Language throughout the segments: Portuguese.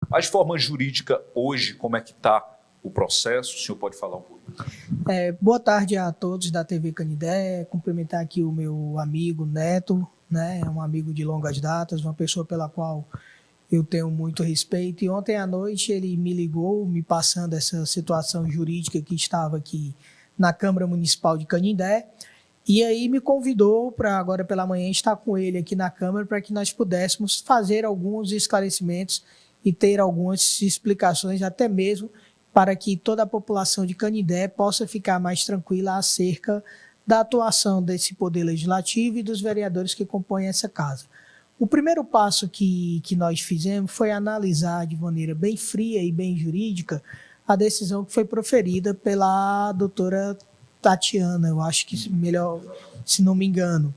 Mas de forma jurídica, hoje, como é que está o processo? O senhor pode falar um pouco? Boa tarde a todos da TV Canindé, cumprimentar aqui o meu amigo Neto, né? É um amigo de longas datas, uma pessoa pela qual eu tenho muito respeito. E ontem à noite ele me ligou, me passando essa situação jurídica que estava aqui na Câmara Municipal de Canindé, e aí me convidou para agora pela manhã estar com ele aqui na Câmara para que nós pudéssemos fazer alguns esclarecimentos e ter algumas explicações, até mesmo para que toda a população de Canindé possa ficar mais tranquila acerca da atuação desse Poder Legislativo e dos vereadores que compõem essa casa. O primeiro passo que nós fizemos foi analisar de maneira bem fria e bem jurídica a decisão que foi proferida pela doutora Tatiana, eu acho que melhor, se não me engano.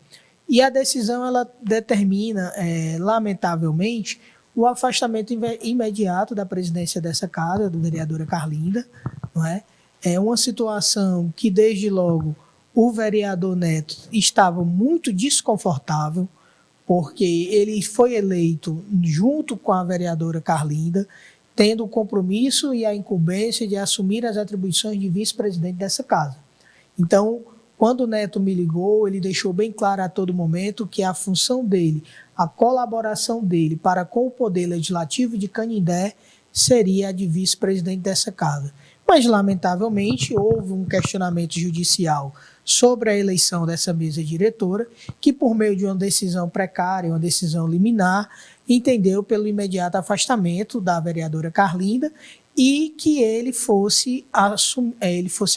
E a decisão ela determina, lamentavelmente, o afastamento imediato da presidência dessa casa, da vereadora Carlinda. Não é? É uma situação que, desde logo, o vereador Neto estava muito desconfortável, porque ele foi eleito junto com a vereadora Carlinda, tendo o compromisso e a incumbência de assumir as atribuições de vice-presidente dessa casa. Então, quando o Neto me ligou, ele deixou bem claro a todo momento que a função dele, a colaboração dele para com o Poder Legislativo de Canindé seria a de vice-presidente dessa casa. Mas, lamentavelmente, houve um questionamento judicial sobre a eleição dessa mesa diretora, que por meio de uma decisão precária, uma decisão liminar, entendeu pelo imediato afastamento da vereadora Carlinda e que ele fosse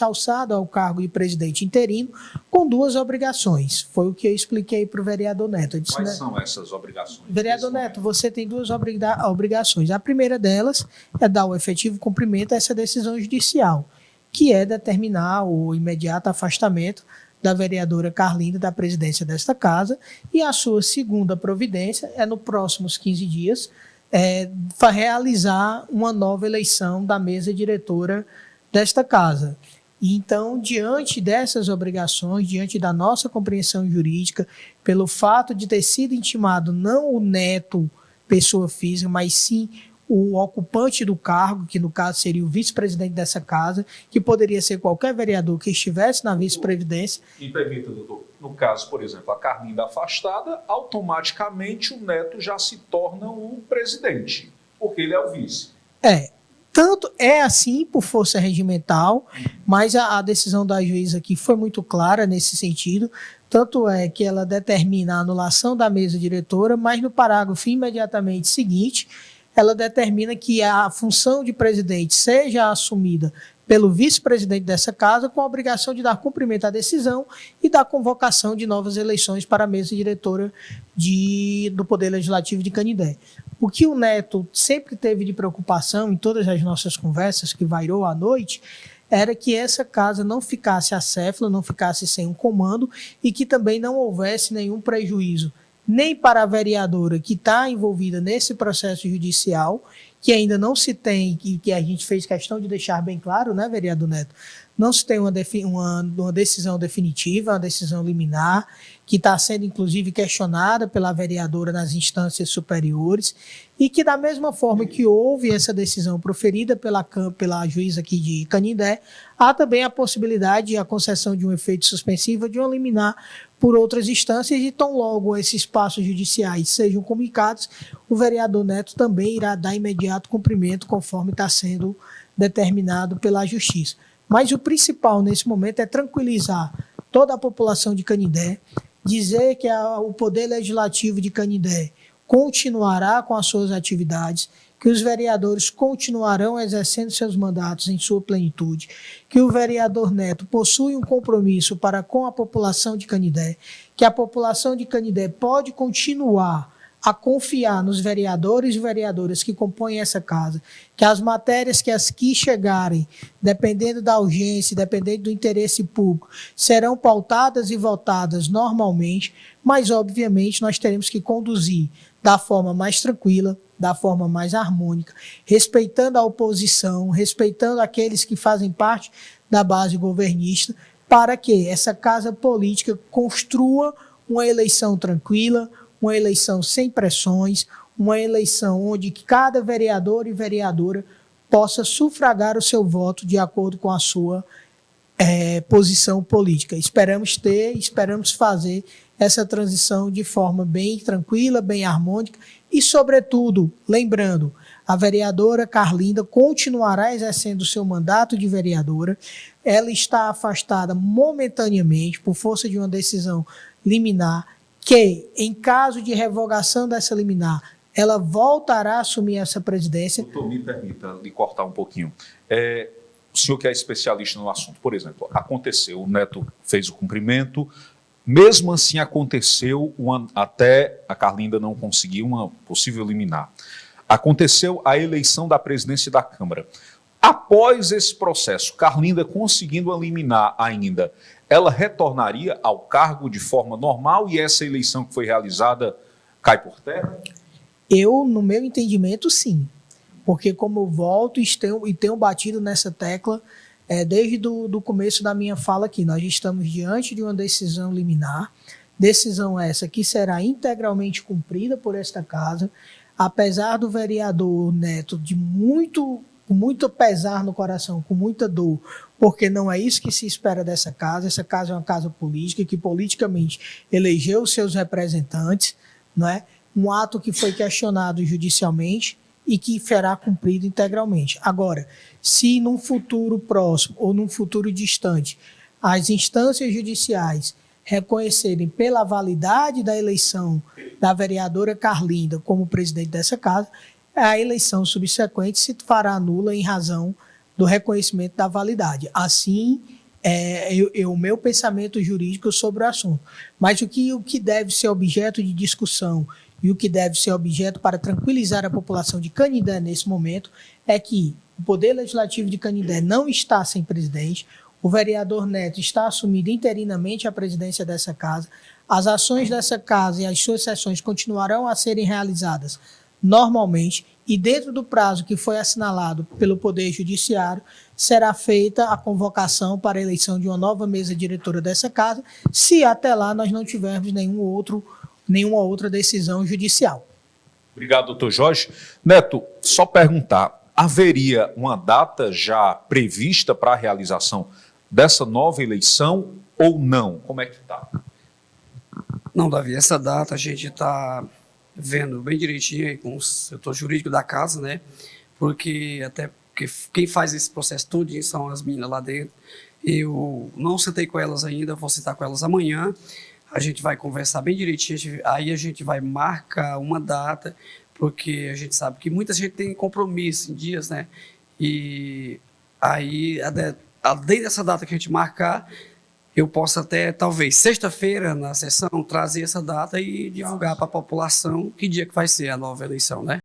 alçado ao cargo de presidente interino com duas obrigações. Foi o que eu expliquei para o vereador Neto. Disse, Quais são essas obrigações? Vereador Neto, você tem duas obrigações. A primeira delas é dar o efetivo cumprimento a essa decisão judicial, que é determinar o imediato afastamento da vereadora Carlinda da presidência desta casa, e a sua segunda providência é, nos próximos 15 dias, realizar uma nova eleição da mesa diretora desta casa. Então, diante dessas obrigações, diante da nossa compreensão jurídica, pelo fato de ter sido intimado não o Neto, pessoa física, mas sim o ocupante do cargo, que no caso seria o vice-presidente dessa casa, que poderia ser qualquer vereador que estivesse na vice-presidência. E permita, doutor, no caso, por exemplo, a Carlinda afastada, automaticamente o Neto já se torna o presidente, porque ele é o vice. Tanto é assim por força regimental, mas a decisão da juíza aqui foi muito clara nesse sentido, tanto é que ela determina a anulação da mesa diretora, mas no parágrafo imediatamente seguinte, ela determina que a função de presidente seja assumida pelo vice-presidente dessa casa, com a obrigação de dar cumprimento à decisão e da convocação de novas eleições para a mesa diretora do Poder Legislativo de Canindé. O que o Neto sempre teve de preocupação em todas as nossas conversas, que vairou à noite, era que essa casa não ficasse acéfala, não ficasse sem um comando e que também não houvesse nenhum prejuízo nem para a vereadora que está envolvida nesse processo judicial, que ainda não se tem, que a gente fez questão de deixar bem claro, né, vereador Neto? Não se tem uma decisão definitiva, uma decisão liminar, que está sendo, inclusive, questionada pela vereadora nas instâncias superiores, e que, da mesma forma que houve essa decisão proferida pela juíza aqui de Canindé, há também a possibilidade de a concessão de um efeito suspensivo de uma liminar por outras instâncias, e tão logo esses passos judiciais sejam comunicados, o vereador Neto também irá dar imediato cumprimento, conforme está sendo determinado pela Justiça. Mas o principal nesse momento é tranquilizar toda a população de Canindé, dizer que o Poder Legislativo de Canindé continuará com as suas atividades, que os vereadores continuarão exercendo seus mandatos em sua plenitude, que o vereador Neto possui um compromisso para com a população de Canindé, que a população de Canindé pode continuar a confiar nos vereadores e vereadoras que compõem essa casa, que as matérias que chegarem, dependendo da urgência, dependendo do interesse público, serão pautadas e votadas normalmente, mas, obviamente, nós teremos que conduzir da forma mais tranquila, da forma mais harmônica, respeitando a oposição, respeitando aqueles que fazem parte da base governista, para que essa casa política construa uma eleição tranquila, uma eleição sem pressões, uma eleição onde cada vereador e vereadora possa sufragar o seu voto de acordo com a sua posição política. Esperamos fazer essa transição de forma bem tranquila, bem harmônica e, sobretudo, lembrando, a vereadora Carlinda continuará exercendo o seu mandato de vereadora. Ela está afastada momentaneamente por força de uma decisão liminar que, em caso de revogação dessa liminar, ela voltará a assumir essa presidência. Doutor, me permita lhe cortar um pouquinho. O senhor que é especialista no assunto, por exemplo, aconteceu, o Neto fez o cumprimento, mesmo assim aconteceu, até a Carlinda não conseguir uma possível liminar, aconteceu a eleição da presidência da Câmara. Após esse processo, Carlinda conseguindo eliminar ainda, ela retornaria ao cargo de forma normal e essa eleição que foi realizada cai por terra? No meu entendimento, sim. Porque como eu volto e tenho batido nessa tecla desde o começo da minha fala aqui, nós estamos diante de uma decisão liminar, decisão essa que será integralmente cumprida por esta casa, apesar do vereador Neto com muito pesar no coração, com muita dor, porque não é isso que se espera dessa casa. Essa casa é uma casa política que politicamente elegeu os seus representantes, não é? Um ato que foi questionado judicialmente e que será cumprido integralmente. Agora, se num futuro próximo ou num futuro distante as instâncias judiciais reconhecerem pela validade da eleição da vereadora Carlinda como presidente dessa casa, a eleição subsequente se fará nula em razão do reconhecimento da validade. Assim, o meu pensamento jurídico sobre o assunto. Mas o que deve ser objeto de discussão e o que deve ser objeto para tranquilizar a população de Canindé nesse momento é que o Poder Legislativo de Canindé não está sem presidente, o vereador Neto está assumindo interinamente a presidência dessa casa, as ações dessa casa e as suas sessões continuarão a serem realizadas normalmente e dentro do prazo que foi assinalado pelo Poder Judiciário, será feita a convocação para a eleição de uma nova mesa diretora dessa casa, se até lá nós não tivermos nenhuma outra decisão judicial. Obrigado, doutor Jorge. Neto, só perguntar, haveria uma data já prevista para a realização dessa nova eleição ou não? Como é que está? Não, Davi, essa data a gente está vendo bem direitinho aí com o setor jurídico da casa, né? Porque quem faz esse processo todo são as meninas lá dentro. Eu não sentei com elas ainda, vou sentar com elas amanhã. A gente vai conversar bem direitinho, aí a gente vai marcar uma data, porque a gente sabe que muita gente tem compromisso em dias, né? E aí, além dessa data que a gente marcar, eu posso até, talvez, sexta-feira, na sessão, trazer essa data e divulgar para a população que dia que vai ser a nova eleição, né?